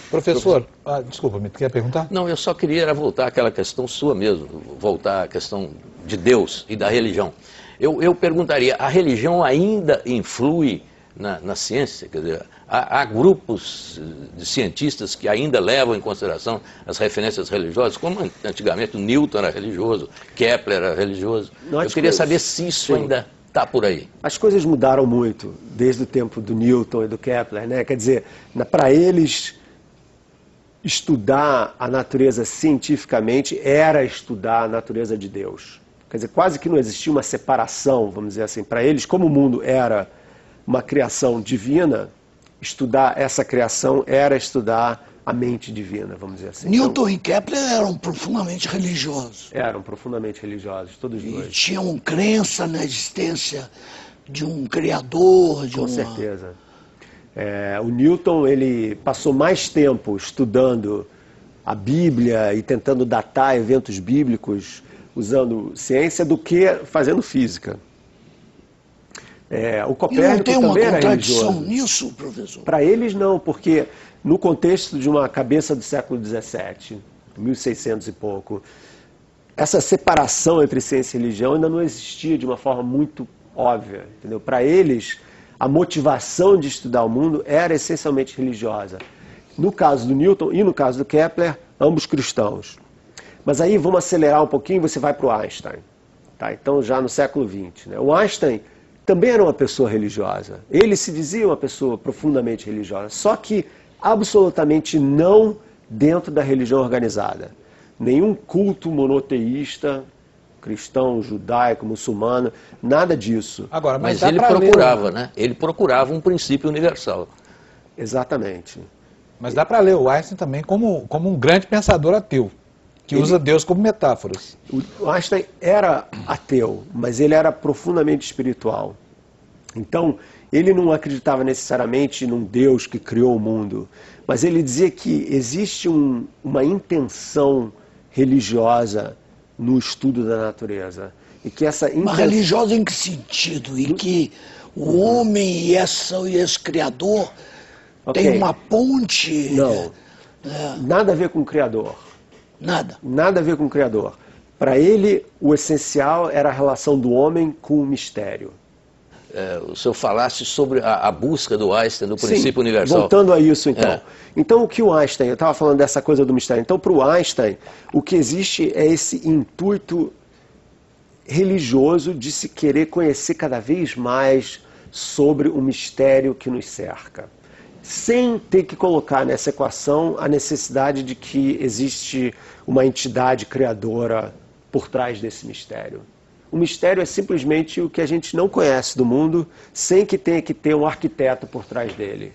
Professor, desculpa, me quer perguntar? Não, eu só queria voltar àquela questão sua mesmo, voltar à questão de Deus e da religião. Eu perguntaria, a religião ainda influi na ciência? Quer dizer, há grupos de cientistas que ainda levam em consideração as referências religiosas, como antigamente o Newton era religioso, Kepler era religioso. Eu queria saber se isso ainda está por aí. As coisas mudaram muito desde o tempo do Newton e do Kepler, né? Quer dizer, para eles, estudar a natureza cientificamente era estudar a natureza de Deus. Quer dizer, quase que não existia uma separação, vamos dizer assim. Para eles, como o mundo era uma criação divina, estudar essa criação era estudar a mente divina, vamos dizer assim. Newton e Kepler eram profundamente religiosos. Eram profundamente religiosos, todos dois. E tinham crença na existência de um criador, Com certeza. O Newton, ele passou mais tempo estudando a Bíblia e tentando datar eventos bíblicos usando ciência do que fazendo física. O Copérnico também era religioso. Não tem uma contradição nisso, professor? Para eles não, porque no contexto de uma cabeça do século XVII, 1600 e pouco, essa separação entre ciência e religião ainda não existia de uma forma muito óbvia, entendeu? Para eles, a motivação de estudar o mundo era essencialmente religiosa. No caso do Newton e no caso do Kepler, ambos cristãos. Mas aí vamos acelerar um pouquinho e você vai para o Einstein. Tá? Então já no século XX. Né? O Einstein também era uma pessoa religiosa. Ele se dizia uma pessoa profundamente religiosa, só que absolutamente não dentro da religião organizada. Nenhum culto monoteísta, cristão, judaico, muçulmano, nada disso. Agora, mas ele procurava, né? Ele procurava um princípio universal. Exatamente. Mas dá para ler o Einstein também como um grande pensador ateu, que usa Deus como metáforas. O Einstein era ateu, mas ele era profundamente espiritual. Então, ele não acreditava necessariamente num Deus que criou o mundo, mas ele dizia que existe uma intenção religiosa no estudo da natureza. E que essa Uma religiosa em que sentido? E que o homem e esse Criador tem uma ponte? Não, nada a ver com o Criador. Nada? Nada a ver com o Criador. Para ele, o essencial era a relação do homem com o mistério. O senhor falasse sobre a busca do Einstein do princípio universal. Voltando a isso, então. Então, o que o Einstein... Eu estava falando dessa coisa do mistério. Então, para o Einstein, o que existe é esse intuito religioso de se querer conhecer cada vez mais sobre o mistério que nos cerca, sem ter que colocar nessa equação a necessidade de que existe uma entidade criadora por trás desse mistério. O mistério é simplesmente o que a gente não conhece do mundo, sem que tenha que ter um arquiteto por trás dele.